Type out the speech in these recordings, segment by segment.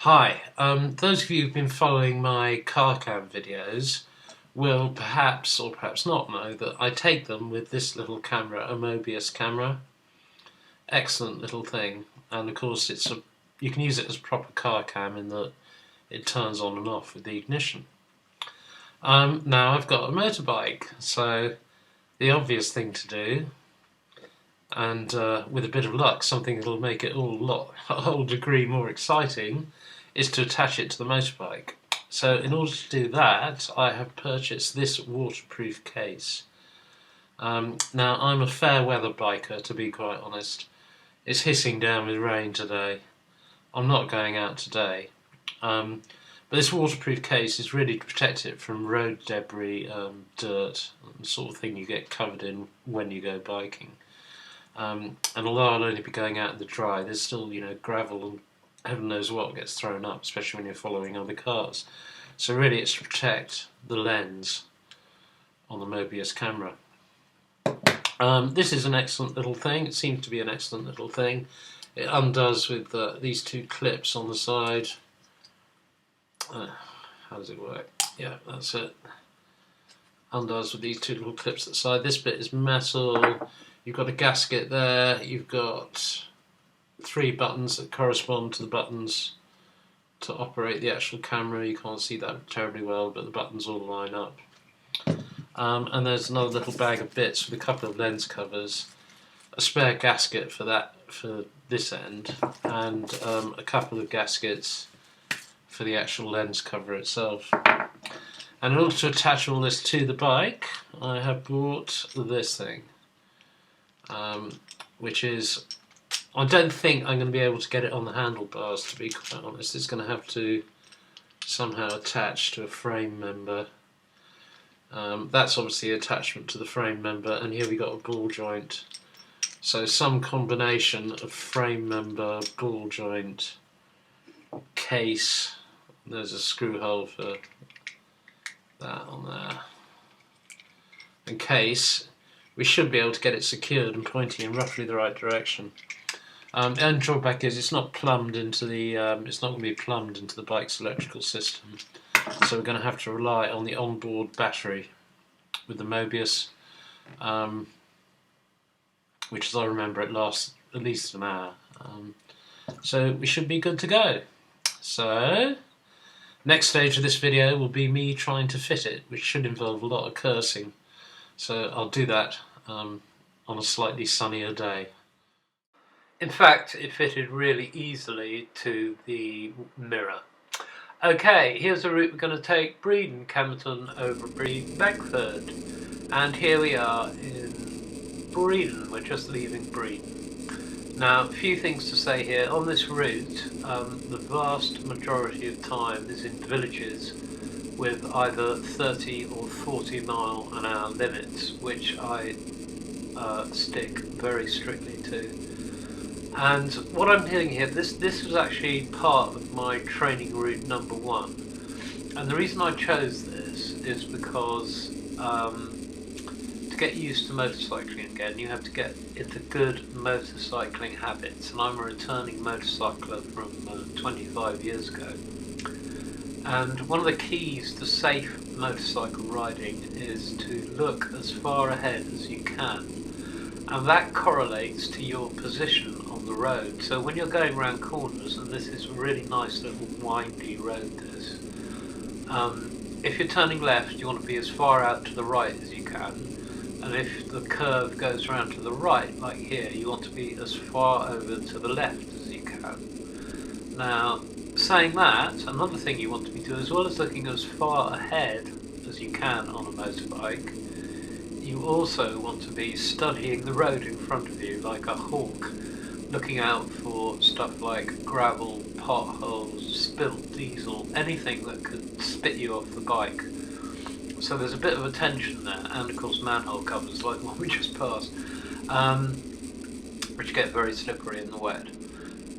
Hi, those of you who've been following my car cam videos will perhaps or perhaps not know that I take them with this little camera, a Mobius camera. Excellent little thing, and of course you can use it as a proper car cam in that it turns on and off with the ignition. Now I've got a motorbike, so the obvious thing to do, and with a bit of luck something that'll make it a whole degree more exciting, is to attach it to the motorbike. So in order to do that, I have purchased this waterproof case. Now I'm a fair weather biker, to be quite honest. It's hissing down with rain today. I'm not going out today. But this waterproof case is really to protect it from road debris, dirt, and the sort of thing you get covered in when you go biking. And although I'll only be going out in the dry, there's still, gravel and heaven knows what gets thrown up, especially when you're following other cars. So really it's to protect the lens on the Mobius camera. This is an excellent little thing. It seems to be an excellent little thing. It undoes with these two clips on the side. How does it work? Yeah, that's it. Undoes with these two little clips at the side. This bit is metal. You've got a gasket there. You've got 3 buttons that correspond to the buttons to operate the actual camera. You can't see that terribly well, but the buttons all line up. And there's another little bag of bits with a couple of lens covers, a spare gasket for this end, and a couple of gaskets for the actual lens cover itself. And in order to attach all this to the bike, I have bought this thing, which is, I don't think I'm going to be able to get it on the handlebars, to be quite honest. It's going to have to somehow attach to a frame member. That's obviously attachment to the frame member, and here we got a ball joint. So some combination of frame member, ball joint, case. There's a screw hole for that on there. And case. We should be able to get it secured and pointing in roughly the right direction. The only drawback is it's not plumbed into the. It's not going to be plumbed into the bike's electrical system, so we're going to have to rely on the onboard battery with the Mobius, which, as I remember, it lasts at least an hour. So we should be good to go. So next stage of this video will be me trying to fit it, which should involve a lot of cursing. So I'll do that on a slightly sunnier day. In fact, it fitted really easily to the mirror. Okay, here's the route we're going to take: Breedon, Camerton, Overbury, Beckford. And here we are in Breedon. We're just leaving Breedon. Now, a few things to say here. On this route, the vast majority of time is in villages with either 30 or 40 mile an hour limits, which I stick very strictly to. And what I'm doing here, this was actually part of my training route number 1. And the reason I chose this is because to get used to motorcycling again, you have to get into good motorcycling habits. And I'm a returning motorcycler from 25 years ago. And one of the keys to safe motorcycle riding is to look as far ahead as you can. And that correlates to your position on the road. So when you're going around corners, and this is a really nice little windy road, if you're turning left, you want to be as far out to the right as you can. And if the curve goes around to the right, like here, you want to be as far over to the left as you can. Now, saying that, another thing you want to be doing, as well as looking as far ahead as you can on a motorbike, you also want to be studying the road in front of you like a hawk, looking out for stuff like gravel, potholes, spilt diesel, anything that could spit you off the bike. So there's a bit of attention there, and of course manhole covers like the one we just passed, which get very slippery in the wet.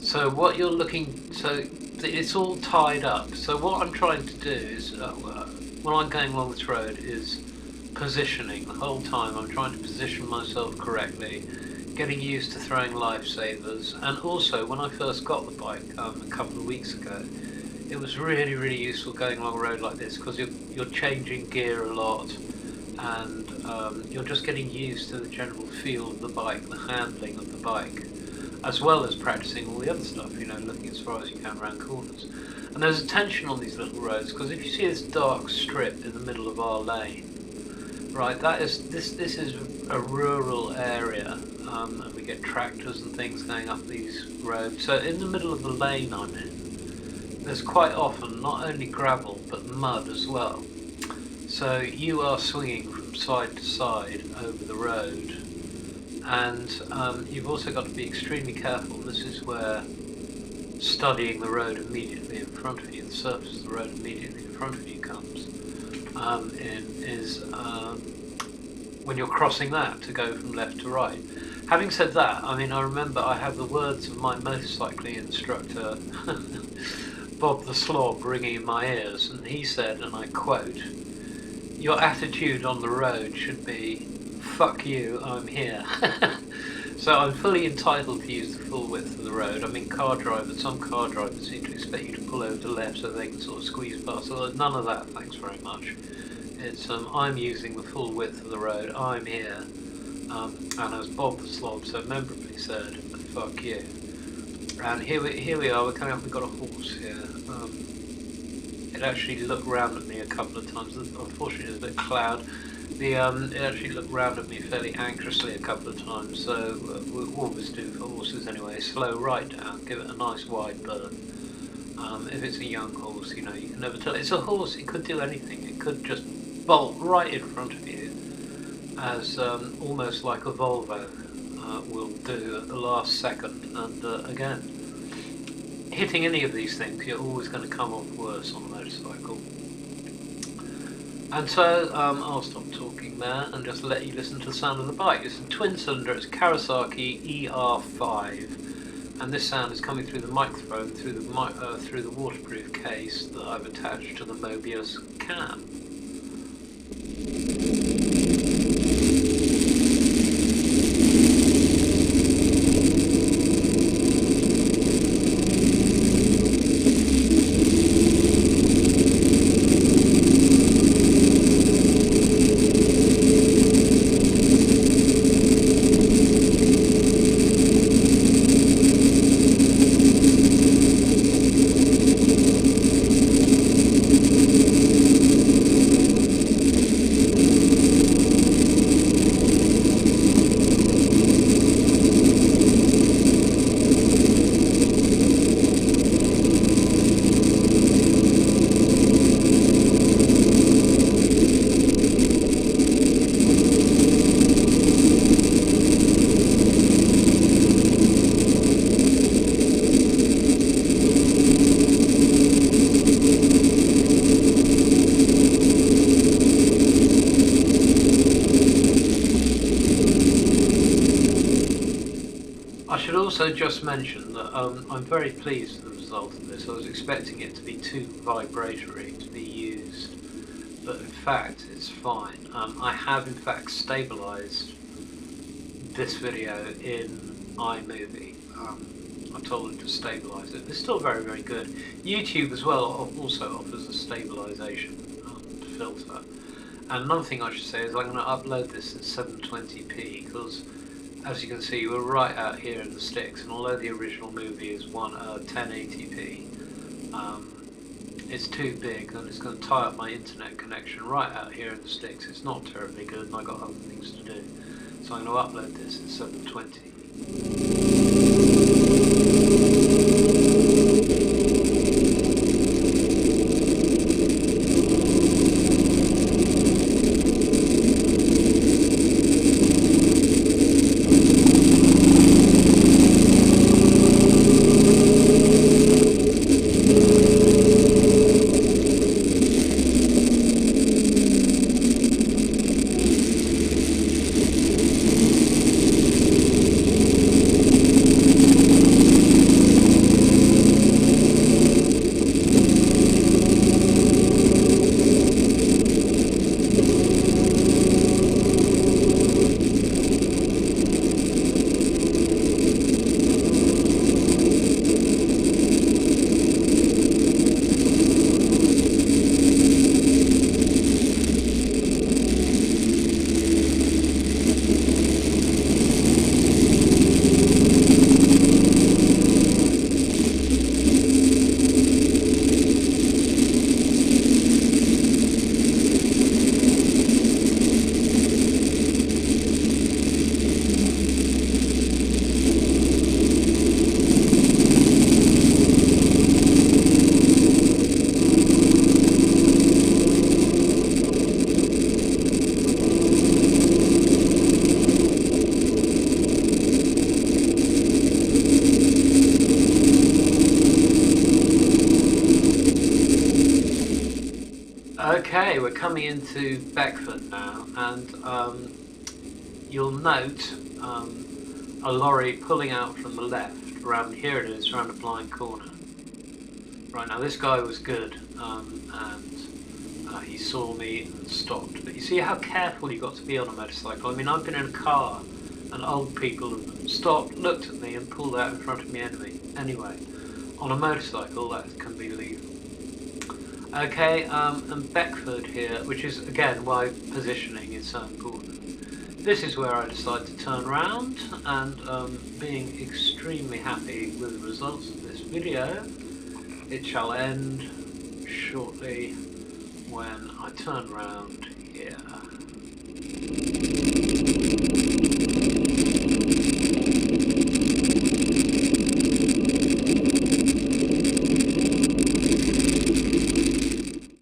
So what you're looking, so it's all tied up. So what I'm trying to do is, when I'm going along this road, is positioning. The whole time I'm trying to position myself correctly, getting used to throwing lifesavers, and also when I first got the bike a couple of weeks ago, it was really useful going along a road like this, because you're changing gear a lot, and you're just getting used to the general feel of the bike, the handling of the bike, as well as practicing all the other stuff, you know, looking as far as you can around corners. And there's a tension on these little roads, because if you see this dark strip in the middle of our lane, right, this is a rural area, and we get tractors and things going up these roads. So in the middle of the lane I'm in, there's quite often not only gravel but mud as well. So you are swinging from side to side over the road, and you've also got to be extremely careful. This is where studying the road immediately in front of you, the surface of the road immediately in front of you comes when you're crossing that to go from left to right. Having said that, I mean, I remember I have the words of my motorcycling instructor, Bob the Slob, ringing in my ears, and he said, and I quote, "Your attitude on the road should be, 'Fuck you, I'm here.'" So I'm fully entitled to use the full width of the road. I mean, some car drivers seem to expect you to pull over to the left so they can sort of squeeze past. Well, none of that, thanks very much. It's I'm using the full width of the road, I'm here. And as Bob the Slob so memorably said, "Fuck you." And here we are, we're coming up, we've got a horse here. It actually looked round at me a couple of times. Unfortunately, there's a bit of cloud. It actually looked round at me fairly anxiously a couple of times, so we always do for horses anyway. Slow right down, give it a nice wide berth. If it's a young horse, you know, you can never tell. It's a horse, it could do anything. It could just bolt right in front of you, as almost like a Volvo will do at the last second. And again, hitting any of these things, you're always going to come off worse on a motorcycle. And so I'll stop talking there and just let you listen to the sound of the bike. It's a twin cylinder, it's Kawasaki ER5, and this sound is coming through the microphone through the waterproof case that I've attached to the Mobius Cam. Also just mention that I'm very pleased with the result of this. I was expecting it to be too vibratory to be used, but in fact it's fine. I have in fact stabilised this video in iMovie. I told it to stabilise it. It's still very good. YouTube as well also offers a stabilisation filter. And another thing I should say is I'm going to upload this in 720p, because as you can see, we're right out here in the sticks, and although the original movie is 1080p, it's too big and it's going to tie up my internet connection right out here in the sticks. It's not terribly good, and I've got other things to do. So I'm going to upload this in 720. Okay, we're coming into Beckford now, and you'll note a lorry pulling out from the left. Around here it is, around a blind corner. Right, now this guy was good, and he saw me and stopped. But you see how careful you've got to be on a motorcycle. I mean, I've been in a car and old people have stopped, looked at me and pulled out in front of me anyway. On a motorcycle, that can be lethal. Okay, and Beckford here, which is again why positioning is so important. This is where I decide to turn around, and being extremely happy with the results of this video, it shall end shortly when I turn around